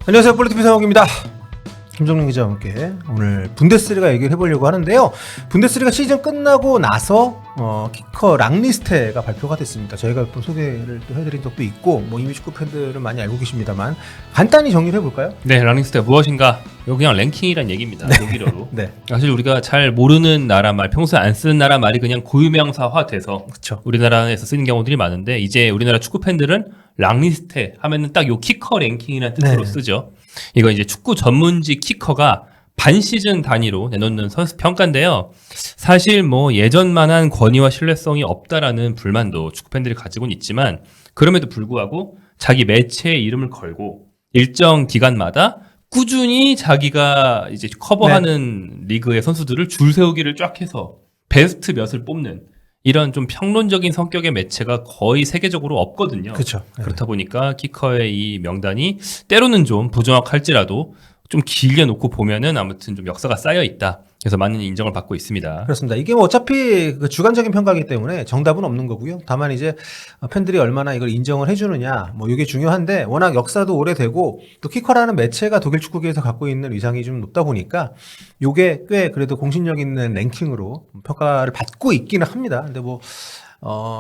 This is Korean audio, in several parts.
안녕하세요, 볼리티피 성욱입니다. 김정민 기자와 함께 오늘 분데스리가 얘기를 해보려고 하는데요. 분데스리가 시즌 끝나고 나서 키커 랑리스트가 발표가 됐습니다. 저희가 또 소개를 또 해드린 적도 있고 이미 축구 팬들은 많이 알고 계십니다만 간단히 정리를 해볼까요? 네, 랑리스트가 무엇인가? 이거 그냥 랭킹이란 얘기입니다. 네. 독일어로. 네. 사실 우리가 잘 모르는 나라 말, 평소에 안 쓰는 나라 말이 그냥 고유명사화 돼서 그쵸. 우리나라에서 쓰는 경우들이 많은데 이제 우리나라 축구 팬들은 랑리스트 하면은 딱 요 키커 랭킹이라는 뜻으로 네. 쓰죠. 이거 이제 축구 전문지 키커가 반 시즌 단위로 내놓는 선수 평가인데요. 사실 예전만한 권위와 신뢰성이 없다라는 불만도 축구 팬들이 가지고는 있지만 그럼에도 불구하고 자기 매체의 이름을 걸고 일정 기간마다 꾸준히 자기가 이제 커버하는 리그의 선수들을 줄 세우기를 쫙 해서 베스트 몇을 뽑는 이런 좀 평론적인 성격의 매체가 거의 세계적으로 없거든요. 그렇죠. 그렇다 보니까 키커의 이 명단이 때로는 좀 부정확할지라도 좀 길게 놓고 보면은 아무튼 좀 역사가 쌓여 있다. 그래서 많은 인정을 받고 있습니다. 그렇습니다. 이게 어차피 그 주관적인 평가이기 때문에 정답은 없는 거고요. 다만 이제 팬들이 얼마나 이걸 인정을 해주느냐, 이게 중요한데 워낙 역사도 오래되고 또 키커라는 매체가 독일 축구계에서 갖고 있는 위상이 좀 높다 보니까 이게 꽤 그래도 공신력 있는 랭킹으로 평가를 받고 있기는 합니다. 근데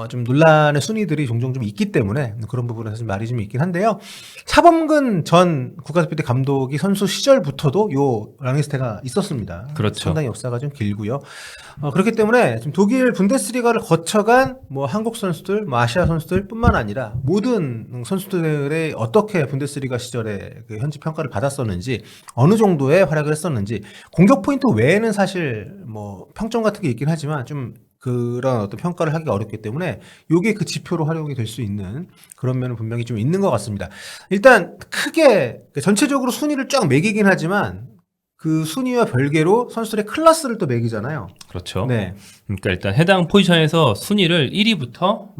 좀 논란의 순위들이 종종 좀 있기 때문에 그런 부분에서 좀 말이 좀 있긴 한데요. 차범근 전 국가대표팀 감독이 선수 시절부터도 요 랑리스트가 있었습니다. 그렇죠. 상당히 역사가 좀 길고요. 그렇기 때문에 지금 독일 분데스리가를 거쳐간 한국 선수들, 아시아 선수들뿐만 아니라 모든 선수들의 어떻게 분데스리가 시절에 그 현지 평가를 받았었는지, 어느 정도의 활약을 했었는지, 공격 포인트 외에는 사실 평점 같은 게 있긴 하지만 좀 그런 어떤 평가를 하기가 어렵기 때문에 요게 그 지표로 활용이 될 수 있는 그런 면은 분명히 좀 있는 것 같습니다. 일단 크게 전체적으로 순위를 쫙 매기긴 하지만 그 순위와 별개로 선수들의 클래스를 또 매기잖아요. 그렇죠. 네. 그러니까 일단 해당 포지션에서 순위를 1위부터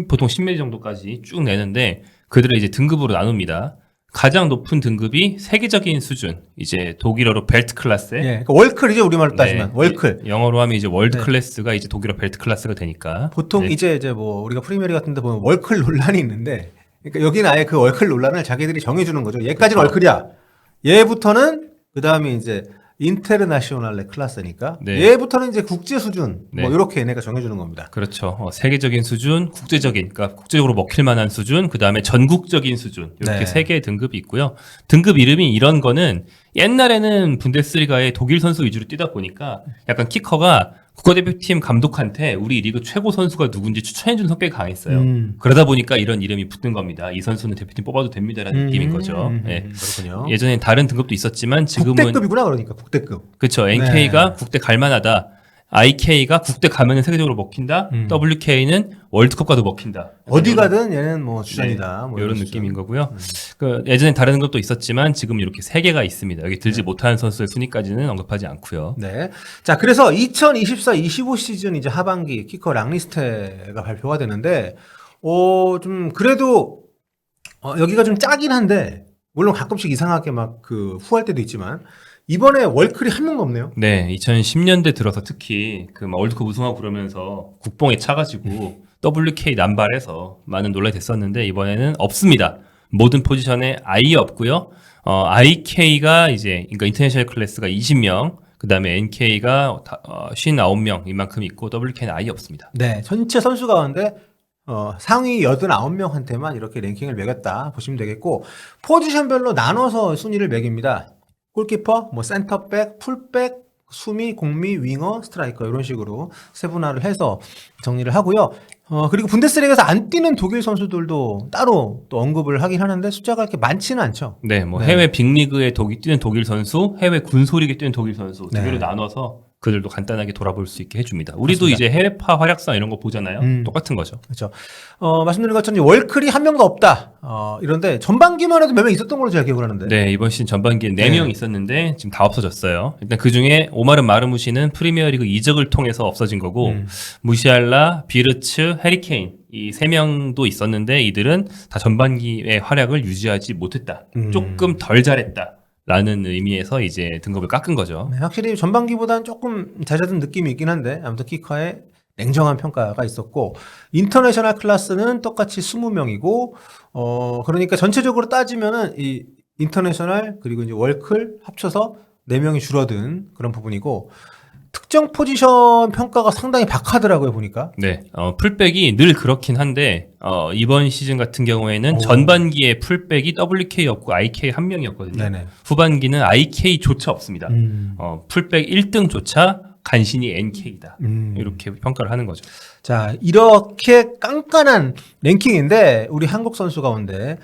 보통 10몇 위 정도까지 쭉 내는데 그들을 이제 등급으로 나눕니다. 가장 높은 등급이 세계적인 수준, 이제 독일어로 벨트 클래스. 예. 그러니까 월클이죠, 우리말로 따지면. 월클. 영어로 하면 이제 월드 네. 클래스가 이제 독일어 벨트 클래스가 되니까. 보통 네. 이제 우리가 프리미어리그 같은 데 보면 월클 논란이 있는데, 그러니까 여기는 아예 그 월클 논란을 자기들이 정해주는 거죠. 얘까지는 월클이야. 얘부터는 그 다음에 이제 인테르나시오날레 클래스니까 네. 얘부터는 이제 국제 수준 네. 이렇게 얘네가 정해주는 겁니다. 그렇죠. 세계적인 수준, 국제적인, 그러니까 국제적으로 먹힐 만한 수준, 그 다음에 전국적인 수준 이렇게 네. 세 개의 등급이 있고요. 등급 이름이 이런 거는 옛날에는 분데스리가의 독일 선수 위주로 뛰다 보니까 약간 키커가 국가대표팀 감독한테 우리 리그 최고 선수가 누군지 추천해준 성격이 강했어요. 그러다 보니까 이런 이름이 붙는 겁니다. 이 선수는 대표팀 뽑아도 됩니다라는 느낌인 거죠. 네. 그렇군요. 예전엔 다른 등급도 있었지만 지금은 국대급이구나, 그러니까 국대급. 그렇죠. NK가 국대 갈만하다. IK가 국대 가면은 세계적으로 먹힌다. WK는 월드컵 가도 먹힌다. 어디 가든 얘는 주전이다. 이런 느낌인 거고요. 그 예전엔 다른 것도 있었지만 지금 이렇게 세 개가 있습니다. 여기 들지 못하는 선수의 순위까지는 언급하지 않고요. 네. 자, 그래서 2024-25 시즌 이제 하반기 키커 랑리스트가 발표가 되는데, 좀 그래도 여기가 좀 짜긴 한데, 물론 가끔씩 이상하게 후할 때도 있지만, 이번에 월클이 한 명도 없네요. 네, 2010년대 들어서 특히 월드컵 우승하고 그러면서 국뽕에 차가지고 WK 남발해서 많은 논란이 됐었는데 이번에는 없습니다. 모든 포지션에 아예 없고요. IK가 그러니까 인터내셔널 클래스가 20명, 그 다음에 NK가 59명 이만큼 있고 WK는 아예 없습니다. 네, 전체 선수 가운데 상위 89명한테만 이렇게 랭킹을 매겼다 보시면 되겠고, 포지션별로 나눠서 순위를 매깁니다. 골키퍼, 센터백, 풀백, 수미, 공미, 윙어, 스트라이커 이런 식으로 세분화를 해서 정리를 하고요. 그리고 분데스리가에서 안 뛰는 독일 선수들도 따로 또 언급을 하긴 하는데 숫자가 이렇게 많지는 않죠. 네, 해외 빅리그에 뛰는 독일 선수, 해외 군소리그에 뛰는 독일 선수 두 개로 나눠서 그들도 간단하게 돌아볼 수 있게 해줍니다. 우리도 맞습니다. 이제 해외파 활약상 이런 거 보잖아요. 똑같은 거죠. 그렇죠. 말씀드린 것처럼 월클이 한 명도 없다. 이런데 전반기만 해도 몇 명 있었던 걸로 제가 기억을 하는데. 네, 이번 시즌 전반기에 4명 있었는데 지금 다 없어졌어요. 일단 그 중에 오마르 마르무시는 프리미어리그 이적을 통해서 없어진 거고 무시알라, 비르츠, 해리케인 이 3명도 있었는데 이들은 다 전반기의 활약을 유지하지 못했다. 조금 덜 잘했다. 라는 의미에서 이제 등급을 깎은 거죠. 네, 확실히 전반기보다는 조금 잦아든 느낌이 있긴 한데 아무튼 키커의 냉정한 평가가 있었고, 인터내셔널 클래스는 똑같이 20명이고 그러니까 전체적으로 따지면은 이 인터내셔널 그리고 이제 월클 합쳐서 4명이 줄어든 그런 부분이고 특정 포지션 평가가 상당히 박하더라고요 보니까. 네, 풀백이 늘 그렇긴 한데 이번 시즌 같은 경우에는 오. 전반기에 풀백이 WK였고 IK 한 명이었거든요. 네네. 후반기는 IK조차 없습니다. 풀백 1등조차 간신히 NK다. 이렇게 평가를 하는 거죠. 자, 이렇게 깐깐한 랭킹인데 우리 한국 선수 가운데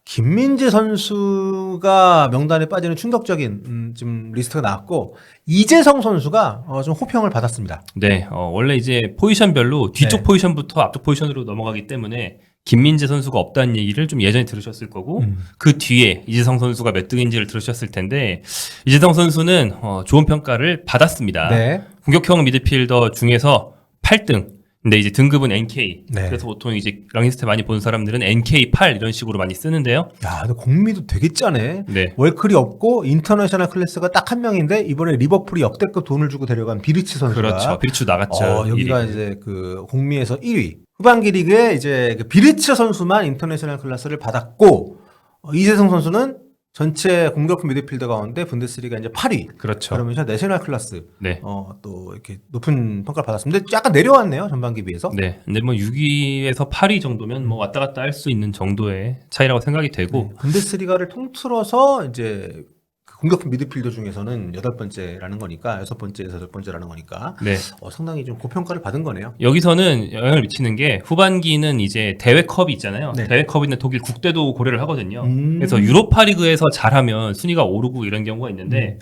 김민재 선수가 명단에 빠지는 충격적인 좀 리스트가 나왔고 이재성 선수가 좀 호평을 받았습니다. 네, 원래 이제 포지션별로 뒤쪽 네. 포지션부터 앞쪽 포지션으로 넘어가기 때문에 김민재 선수가 없다는 얘기를 좀 예전에 들으셨을 거고 그 뒤에 이재성 선수가 몇 등인지를 들으셨을 텐데 이재성 선수는 좋은 평가를 받았습니다. 네. 공격형 미드필더 중에서 8등. 근데 이제 등급은 NK. 네. 그래서 보통 이제 랑리스트 많이 본 사람들은 NK8 이런 식으로 많이 쓰는데요. 야, 근데 공미도 되게 짜네. 네. 월클이 없고 인터내셔널 클래스가 딱 한 명인데 이번에 리버풀이 역대급 돈을 주고 데려간 비르치 선수가 그렇죠. 비르츠 나갔죠. 여기가 1위. 이제 그 공미에서 1위. 후반기 리그에 이제 그 비르치 선수만 인터내셔널 클래스를 받았고 이재성 선수는 전체 공격 미드필더 가운데 분데스리가 이제 8위. 그렇죠. 그러면서 내셔널 클래스 네. 또 이렇게 높은 평가를 받았습니다. 약간 내려왔네요 전반기 비해서. 네. 근데 뭐 6위에서 8위 정도면 뭐 왔다 갔다 할 수 있는 정도의 차이라고 생각이 되고 분데스리가를 통틀어서 이제 그 공격 미드필더 중에서는 8번째라는 거니까 6번째에서 8번째라는 거니까 네. 상당히 좀 고평가를 받은 거네요. 여기서는 영향을 미치는 게 후반기는 이제 대회컵이 있잖아요. 네. 대회컵인데 독일 국대도 고려를 하거든요. 그래서 유로파리그에서 잘하면 순위가 오르고 이런 경우가 있는데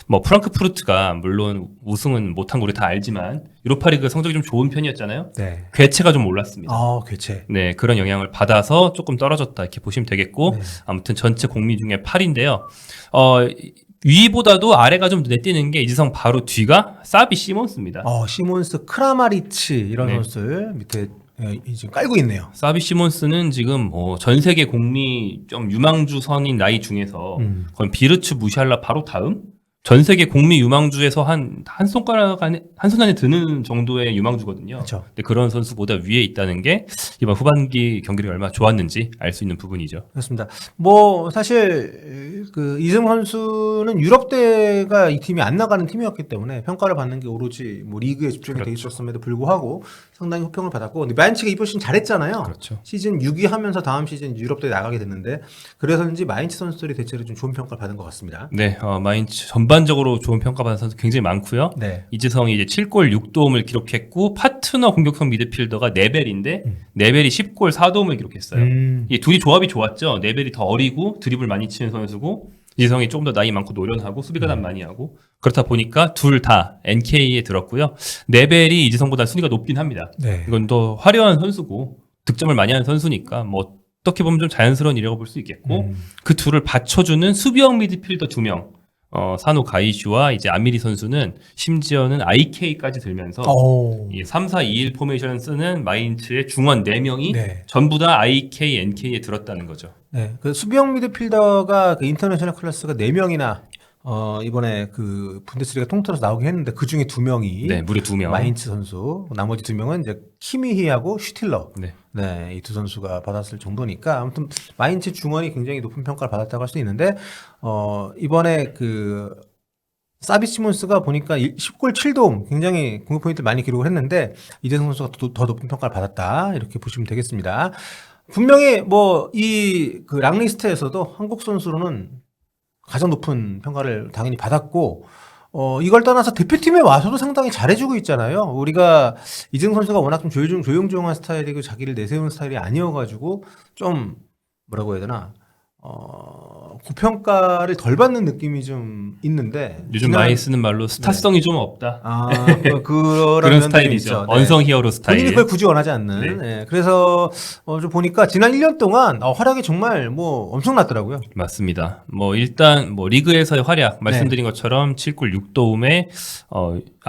뭐 프랑크푸르트가 물론 우승은 못한 거 우리 다 알지만 유로파리그 성적이 좀 좋은 편이었잖아요. 네. 괴체가 좀 올랐습니다. 교체. 네, 그런 영향을 받아서 조금 떨어졌다 이렇게 보시면 되겠고 네. 아무튼 전체 공미 중에 8인데요. 위보다도 아래가 좀 눈에 띄는 게 이재성 바로 뒤가 사비 시몬스입니다. 시몬스, 크라마리치 이런 네. 선수들 밑에 지금 깔고 있네요. 사비 시몬스는 지금 뭐 전 세계 공미 좀 유망주 선인 나이 중에서 거의 비르츠 무샬라 바로 다음 전 세계 공미 유망주에서 한 손가락 안에 한 손 안에 드는 정도의 유망주거든요. 그렇죠. 근데 그런 선수보다 위에 있다는 게 이번 후반기 경기력이 얼마나 좋았는지 알 수 있는 부분이죠. 그렇습니다. 뭐 사실 그 이승 선수는 유럽 대가 이 팀이 안 나가는 팀이었기 때문에 평가를 받는 게 오로지 뭐 리그에 집중이 돼 그렇죠. 있었음에도 불구하고 상당히 호평을 받았고 근데 마인츠가 이번 시즌 잘했잖아요. 그렇죠. 시즌 6위 하면서 다음 시즌 유럽 대에 나가게 됐는데 그래서인지 마인츠 선수들이 대체로 좀 좋은 평가를 받은 것 같습니다. 네, 마인츠 전반적으로 좋은 평가받은 선수 굉장히 많고요. 네. 이재성이 이제 7골 6도움을 기록했고 파트너 공격형 미드필더가 네벨인데 네벨이 10골 4도움을 기록했어요. 이 둘이 조합이 좋았죠. 네벨이 더 어리고 드리블 많이 치는 선수고 이재성이 조금 더 나이 많고 노련하고 수비가담 많이 하고 그렇다 보니까 둘 다 NK에 들었고요. 네벨이 이재성보다 순위가 높긴 합니다. 네. 이건 또 화려한 선수고 득점을 많이 하는 선수니까 뭐 어떻게 보면 좀 자연스러운 일이라고 볼 수 있겠고 그 둘을 받쳐주는 수비형 미드필더 2명 사노 가이슈와 이제 아미리 선수는 심지어는 IK까지 들면서 이 3-4-2-1 포메이션을 쓰는 마인츠의 중원 4명이 네. 전부 다 IK, NK에 들었다는 거죠. 네. 그 수비형 미드필더가 그 인터내셔널 클래스가 4명이나 이번에 그 분데스리가 통틀어서 나오긴 했는데 그 중에 2명이 네, 무려 2명. 마인츠 선수, 나머지 2명은 이제 키미히하고 슈틸러. 네. 네, 이 두 선수가 받았을 정도니까 아무튼 마인츠 중원이 굉장히 높은 평가를 받았다고 할 수 있는데 이번에 그 사비 시몬스가 보니까 10골 7도움 굉장히 공격 포인트를 많이 기록을 했는데 이재성 선수가 더 높은 평가를 받았다 이렇게 보시면 되겠습니다. 분명히 뭐 이 그 랑리스트에서도 한국 선수로는 가장 높은 평가를 당연히 받았고 이걸 떠나서 대표팀에 와서도 상당히 잘해주고 있잖아요. 우리가 이재성 선수가 워낙 좀 조용조용한 스타일이고 자기를 내세우는 스타일이 아니어가지고 좀 뭐라고 해야 되나 고평가를 덜 받는 느낌이 좀 있는데 요즘 많이 쓰는 말로 스타성이 좀 없다. 그런 스타일이죠. 언성 히어로 스타일. 본인이 그걸 굳이 원하지 않는. 네. 그래서 좀 보니까 지난 1년 동안 활약이 정말 뭐 엄청났더라고요. 맞습니다. 뭐 일단 뭐 리그에서의 활약 말씀드린 것처럼 7골 6도움에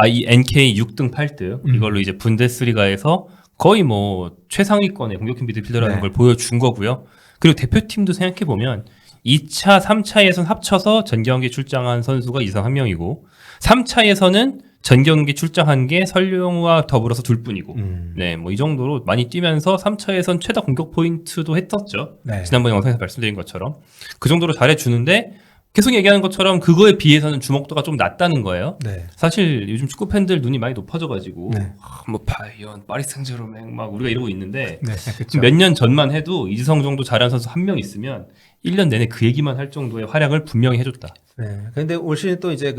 NK 6등 8등 이걸로 이제 분데스리가에서 거의 뭐 최상위권의 공격형 미드필더라는 걸 보여준 거고요. 그리고 대표팀도 생각해보면 2차, 3차 예선 합쳐서 전 경기 출장한 선수가 이상 한 명이고 3차 예선은 전 경기 출장한 게 설령우와 더불어서 둘뿐이고 네, 뭐 이 정도로 많이 뛰면서 3차 예선 최다 공격 포인트도 했었죠. 네. 지난번 영상에서 말씀드린 것처럼 그 정도로 잘해주는데 계속 얘기하는 것처럼 그거에 비해서는 주목도가 좀 낮다는 거예요. 네. 사실 요즘 축구 팬들 눈이 많이 높아져가지고 네. 뭐 바이언, 파리 생제르맹 막 우리가 이러고 있는데 네. 그렇죠. 몇 년 전만 해도 이지성 정도 잘하는 선수 한 명 있으면 1년 내내 그 얘기만 할 정도의 활약을 분명히 해줬다. 네. 근데 올 시즌 또 이제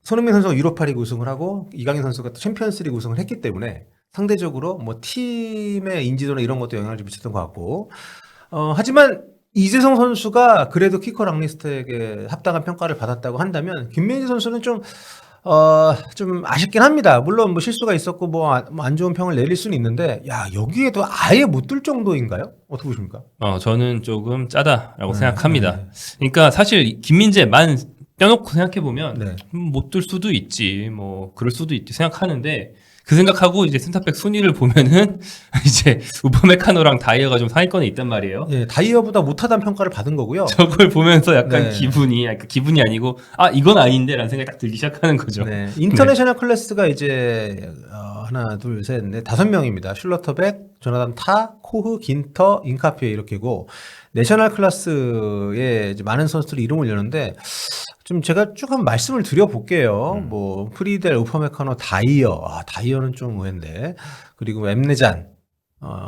손흥민 선수가 유로파리그 우승을 하고 이강인 선수가 또 챔피언스리그 우승을 했기 때문에 상대적으로 뭐 팀의 인지도나 이런 것도 영향을 좀 미쳤던 것 같고 하지만 이재성 선수가 그래도 키커 랑리스트에게 합당한 평가를 받았다고 한다면 김민재 선수는 좀 아쉽긴 합니다. 물론 뭐 실수가 있었고 뭐 안 좋은 평을 내릴 수는 있는데 야 여기에도 아예 못 들 정도인가요? 어떻게 보십니까? 저는 조금 짜다라고 생각합니다. 그러니까 사실 김민재만 떼놓고 생각해보면 네. 못 들 수도 있지, 뭐 그럴 수도 있지 생각하는데 그 생각하고 이제 센터백 순위를 보면은 이제 우퍼메카노랑 다이어가 좀 상위권에 있단 말이에요. 예, 다이어보다 못하다는 평가를 받은 거고요. 저걸 보면서 약간 네. 기분이 아니고 이건 아닌데라는 생각이 딱 들기 시작하는 거죠. 네. 인터내셔널 클래스가 이제 하나, 둘, 셋, 넷, 5명입니다. 슐러터백, 조나단 타, 코흐, 긴터, 인카피에 이렇게고 내셔널 클래스에 이제 많은 선수들이 이름을 올렸는데 좀 제가 쭉 한번 말씀을 드려볼게요. 뭐 프리델, 우퍼메카노, 다이어는 좀 의외인데 그리고 엠네잔,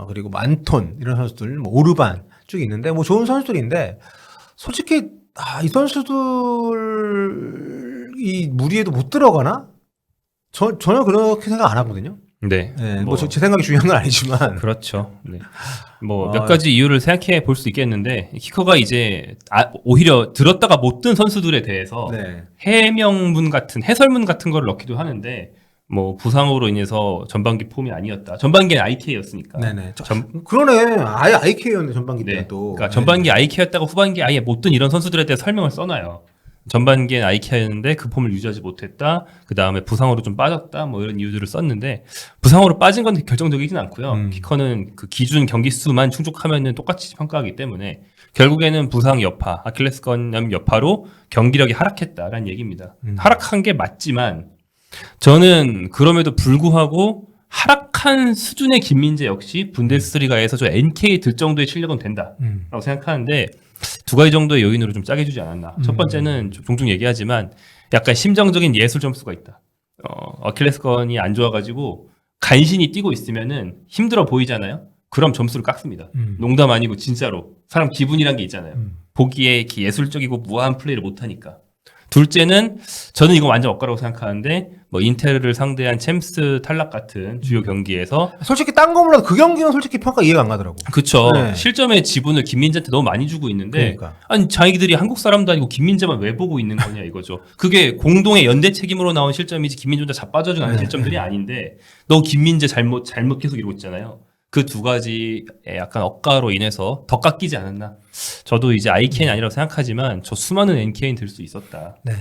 그리고 뭐 안톤 이런 선수들, 뭐 오르반 쭉 있는데 뭐 좋은 선수들인데 솔직히 이 선수들이 무리해도 못 들어가나? 전혀 그렇게 생각 안 하거든요. 네. 네, 뭐 제 생각이 중요한 건 아니지만. 그렇죠. 네. 뭐 몇 가지 이유를 생각해 볼 수 있겠는데 키커가 이제 오히려 들었다가 못 든 선수들에 대해서 네. 해명문 같은 해설문 같은 걸 넣기도 하는데 뭐 부상으로 인해서 전반기 폼이 아니었다. 전반기는 IK였으니까. 네네. 그러네. 아예 IK였네 전반기 네. 때도. 그러니까 전반기 IK였다가 후반기 아예 못 든 이런 선수들에 대해 설명을 써놔요. 전반기엔 IK였는데 그 폼을 유지하지 못했다. 그 다음에 부상으로 좀 빠졌다. 뭐 이런 이유들을 썼는데 부상으로 빠진 건 결정적이진 않고요. 키커는 그 기준 경기 수만 충족하면은 똑같이 평가하기 때문에 결국에는 부상 여파, 아킬레스건 여파로 경기력이 하락했다라는 얘기입니다. 하락한 게 맞지만 저는 그럼에도 불구하고 하락한 수준의 김민재 역시 분데스리가에서 저 NK 들 정도의 실력은 된다라고 생각하는데 두 가지 정도의 요인으로 좀 짜게 주지 않았나. 첫 번째는 종종 얘기하지만 약간 심정적인 예술 점수가 있다. 어킬레스건이 안 좋아가지고 간신히 뛰고 있으면은 힘들어 보이잖아요. 그럼 점수를 깎습니다. 농담 아니고 진짜로 사람 기분이란 게 있잖아요. 보기에 이렇게 예술적이고 무한 플레이를 못하니까. 둘째는 저는 이거 완전 엇가라고 생각하는데 뭐 인테르를 상대한 챔스 탈락 같은 주요 경기에서 솔직히 딴 거 몰라도 그 경기는 솔직히 평가 이해가 안 가더라고. 그쵸. 네. 실점의 지분을 김민재한테 너무 많이 주고 있는데 그러니까. 아니 자기들이 한국 사람도 아니고 김민재만 왜 보고 있는 거냐 이거죠. 그게 공동의 연대 책임으로 나온 실점이지 김민재 혼자 자빠져준 않은 실점들이 아닌데 너 김민재 잘못 계속 이러고 있잖아요. 그 두 가지의 약간 억가로 인해서 더 깎이지 않았나. 저도 이제 IK는 아니라고 생각하지만 저 수많은 NK는 들 수 있었다. 네.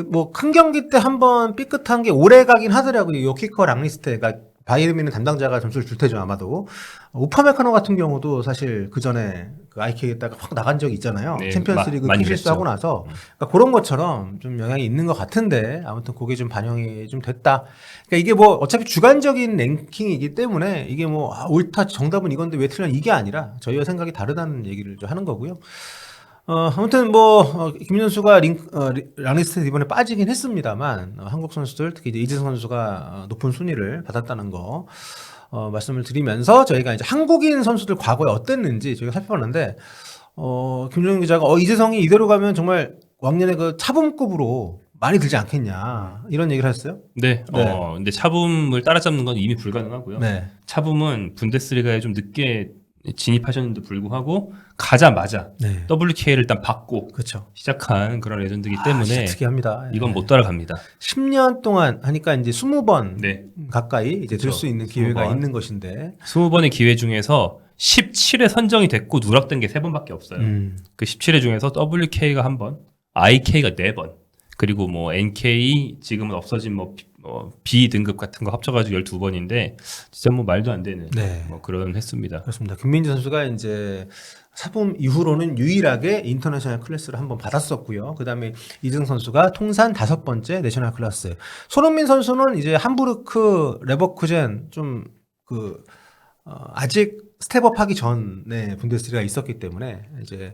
뭐 큰 경기 때 한번 삐끗한 게 오래 가긴 하더라고요. 요 키커 랑리스트가 바이에른 담당자가 점수를 줄 테죠 아마도. 우파메카노 같은 경우도 사실 그 전에 그 IK에다가 확 나간 적이 있잖아요. 네, 챔피언스리그 많이 실수하고 나서 그러니까 그런 것처럼 좀 영향이 있는 것 같은데 아무튼 그게 좀 반영이 좀 됐다. 그러니까 이게 뭐 어차피 주관적인 랭킹이기 때문에 이게 뭐 옳다 정답은 이건데 왜 틀렸냐 이게 아니라 저희와 생각이 다르다는 얘기를 좀 하는 거고요. 아무튼 김민재 선수가 랑리스트에 이번에 빠지긴 했습니다만 한국 선수들 특히 이제 이재성 선수가 높은 순위를 받았다는 거 말씀을 드리면서 저희가 이제 한국인 선수들 과거에 어땠는지 저희가 살펴봤는데 김종현 기자가 이재성이 이대로 가면 정말 왕년의 그 차범급으로 많이 들지 않겠냐 이런 얘기를 하셨어요. 네. 근데 차붐을 따라잡는 건 이미 불가능하고요. 네. 차붐은 분데스리가에 좀 늦게 진입하셨는데도 불구하고 가자마자 네. WK를 일단 받고 그렇죠. 시작한 그런 레전드이기 때문에 진짜 특이합니다. 이건 못 따라갑니다. 10년 동안 하니까 이제 20번 네. 가까이 이제 들 그렇죠. 수 있는 기회가 20번. 있는 것인데 20번의 기회 중에서 17회 선정이 됐고 누락된 게 3번밖에 없어요. 그 17회 중에서 WK가 1번, IK가 4번. 그리고 뭐 NK 지금은 없어진 뭐 B 등급 같은 거 합쳐가지고 12번인데 진짜 뭐 말도 안 되는 네. 뭐 그런 횟수입니다. 그렇습니다. 김민재 선수가 이제 사범 이후로는 유일하게 인터내셔널 클래스를 한번 받았었고요. 그다음에 이승 선수가 통산 5번째 내셔널 클래스. 손흥민 선수는 이제 함부르크 레버쿠젠 좀 아직 스텝업하기 전에 분데스리가 있었기 때문에 이제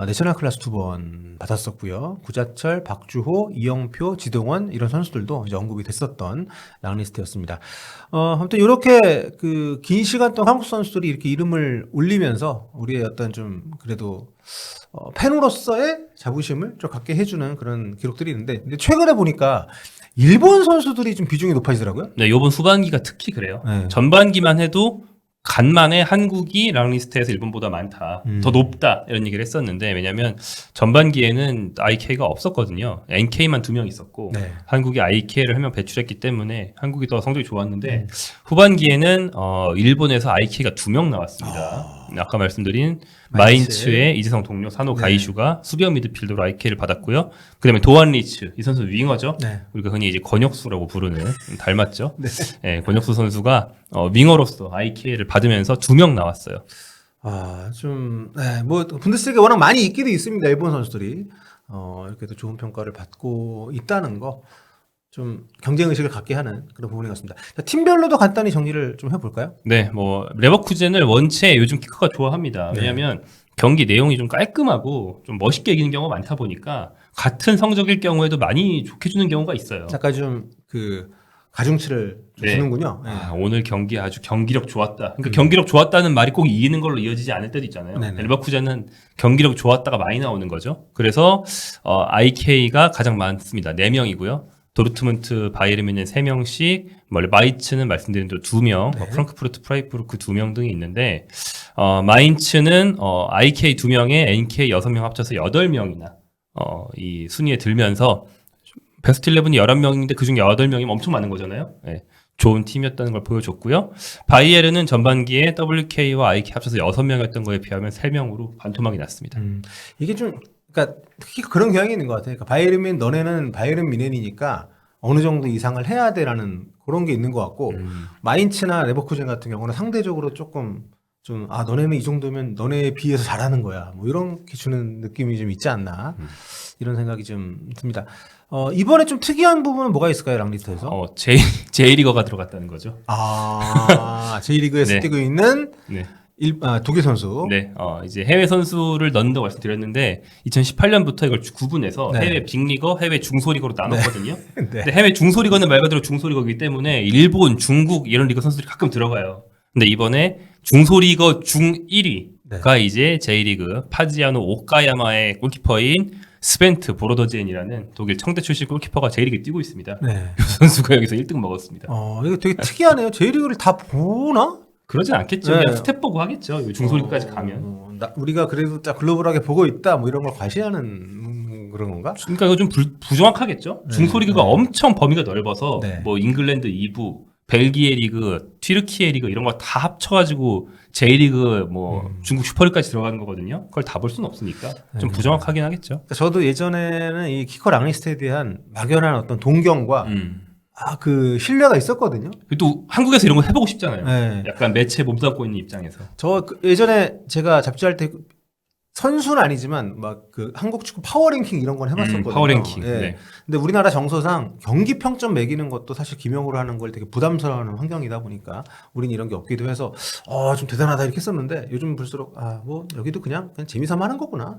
내셔널 클래스 2번 받았었고요. 구자철, 박주호, 이영표, 지동원 이런 선수들도 이제 언급이 됐었던 랑리스트였습니다. 아무튼 이렇게 그 긴 시간 동안 한국 선수들이 이렇게 이름을 올리면서 우리의 어떤 좀 그래도 팬으로서의 자부심을 좀 갖게 해주는 그런 기록들이 있는데, 근데 최근에 보니까 일본 선수들이 좀 비중이 높아지더라고요. 네, 이번 후반기가 특히 그래요. 네. 전반기만 해도 간만에 한국이 랑리스트에서 일본보다 많다, 더 높다 이런 얘기를 했었는데, 왜냐하면 전반기에는 IK가 없었거든요. NK만 2명 있었고 네. 한국이 IK를 한 명 배출했기 때문에 한국이 더 성적이 좋았는데 후반기에는 일본에서 IK가 2명 나왔습니다. 아까 말씀드린 마인츠의 이재성 동료 사노 네. 가이슈가 수비형 미드필더로 IK를 받았고요. 그다음에 도안 리츠, 이 선수 윙어죠. 네. 우리가 흔히 이제 권혁수라고 부르는, 닮았죠. 네, 권혁수 선수가 윙어로서 IK를 받으면서 2명 나왔어요. 뭐 분데스리가 워낙 많이 있기도 있습니다. 일본 선수들이 이렇게 또 좋은 평가를 받고 있다는 거, 좀 경쟁 의식을 갖게 하는 그런 부분이 같습니다. 자, 팀별로도 간단히 정리를 좀 해볼까요? 네, 뭐 레버쿠젠을 원체 요즘 키커가 좋아합니다. 네. 왜냐하면 경기 내용이 좀 깔끔하고 좀 멋있게 이기는 경우가 많다 보니까 같은 성적일 경우에도 많이 좋게 주는 경우가 있어요. 약간 좀 가중치를 좀 네. 주는군요. 네. 오늘 경기 아주 경기력 좋았다. 그러니까 경기력 좋았다는 말이 꼭 이기는 걸로 이어지지 않을 때도 있잖아요. 네네. 레버쿠젠은 경기력 좋았다가 많이 나오는 거죠. 그래서 IK가 가장 많습니다. 4명이고요. 도르트문트, 바이에른뮌헨 3명씩, 마이츠는 말씀드린 대로 2명, 네. 프랑크푸르트, 프라이부르크 2명 등이 있는데, 마인츠는 IK 2명에 NK 6명 합쳐서 8명이나 이 순위에 들면서 베스트 11이 11명인데 그중에 8명이면 엄청 많은 거잖아요. 네. 좋은 팀이었다는 걸 보여줬고요. 바이에른은 전반기에 WK와 IK 합쳐서 6명이었던 거에 비하면 3명으로 반토막이 났습니다. 이게 좀, 그러니까 특히 그런 경향이 있는 것 같아요. 그러니까 바이에른 너네는 바이에른 미넨이니까 어느 정도 이상을 해야 돼라는 그런 게 있는 것 같고, 마인츠나 레버쿠젠 같은 경우는 상대적으로 조금 좀 너네는 이 정도면 너네에 비해서 잘하는 거야, 뭐 이렇게 주는 느낌이 좀 있지 않나, 이런 생각이 좀 듭니다. 이번에 좀 특이한 부분은 뭐가 있을까요, 랑리스트에서? J리거가 들어갔다는 거죠. J리그에서 네. 뛰고 있는 네. 독일 선수. 네, 이제 해외 선수를 넣는다고 말씀드렸는데 2018년부터 이걸 구분해서 네. 해외 빅리거, 해외 중소리거로 나눴거든요. 네. 근데 해외 중소리거는 말 그대로 중소리거이기 때문에 일본, 중국 이런 리그 선수들이 가끔 들어가요. 근데 이번에 중소리거 중1위가 이제 J리그 파지아노 오카야마의 골키퍼인 스벤트 보로더젠이라는 독일 청대 출신 골키퍼가 J리그에 뛰고 있습니다. 네. 이 선수가 여기서 1등 먹었습니다. 이거 되게 특이하네요. J리그를 다 보나? 그러진 않겠죠. 네. 그냥 스텝 보고 하겠죠. 중소리까지 가면. 우리가 그래도 딱 글로벌하게 보고 있다, 뭐 이런 걸 과시하는 그런 건가? 그러니까 이거 좀 부정확하겠죠. 네. 중소리그가 엄청 범위가 넓어서 네. 뭐 잉글랜드 2부, 벨기에 리그, 튀르키예 리그 이런 거 다 합쳐가지고 J리그 뭐 중국 슈퍼리그까지 들어가는 거거든요. 그걸 다 볼 수는 없으니까 좀 부정확하긴 하겠죠. 그러니까 저도 예전에는 이 키커 랑리스트에 대한 막연한 어떤 동경과 그 신뢰가 있었거든요. 또 한국에서 이런 거 해보고 싶잖아요. 네. 약간 매체에 몸담고 있는 입장에서. 예전에 제가 잡지할 때 선수는 아니지만 막 한국 축구 파워랭킹 이런 건 해봤었거든요. 파워랭킹. 예. 네. 근데 우리나라 정서상 경기 평점 매기는 것도 사실 기명으로 하는 걸 되게 부담스러워하는 환경이다 보니까 우린 이런 게 없기도 해서 좀 대단하다 이렇게 했었는데, 요즘 볼수록 뭐 여기도 그냥 재미삼아 하는 거구나.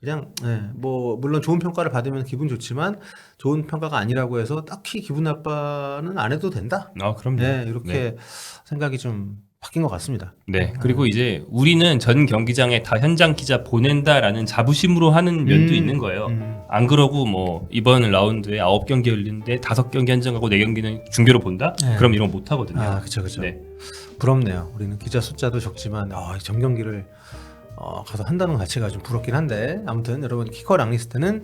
그냥 뭐 물론 좋은 평가를 받으면 기분 좋지만 좋은 평가가 아니라고 해서 딱히 기분 나빠는 안 해도 된다. 그럼요. 이렇게 네. 생각이 좀 바뀐 것 같습니다. 네. 그리고 이제 우리는 전 경기장에 다 현장 기자 보낸다라는 자부심으로 하는 면도 있는 거예요. 안 그러고 뭐 이번 라운드에 9경기 열리는데 5경기 현장하고 4경기는 중계로 본다? 네. 그럼 이런 거 못 하거든요. 그쵸. 네. 부럽네요. 우리는 기자 숫자도 적지만 전경기를 가서 한다는 가치가 좀 부럽긴 한데, 아무튼 여러분 키커 랑리스트는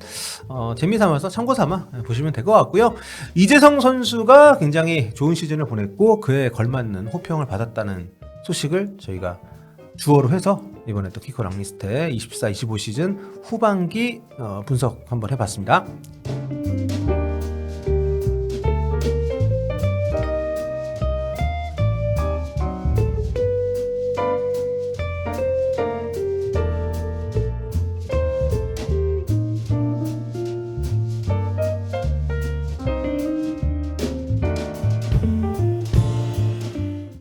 재미삼아서 참고삼아 보시면 될 것 같고요. 이재성 선수가 굉장히 좋은 시즌을 보냈고 그에 걸맞는 호평을 받았다는 소식을 저희가 주어로 해서 이번에 또 키커 랑리스트의 24-25 시즌 후반기 분석 한번 해봤습니다.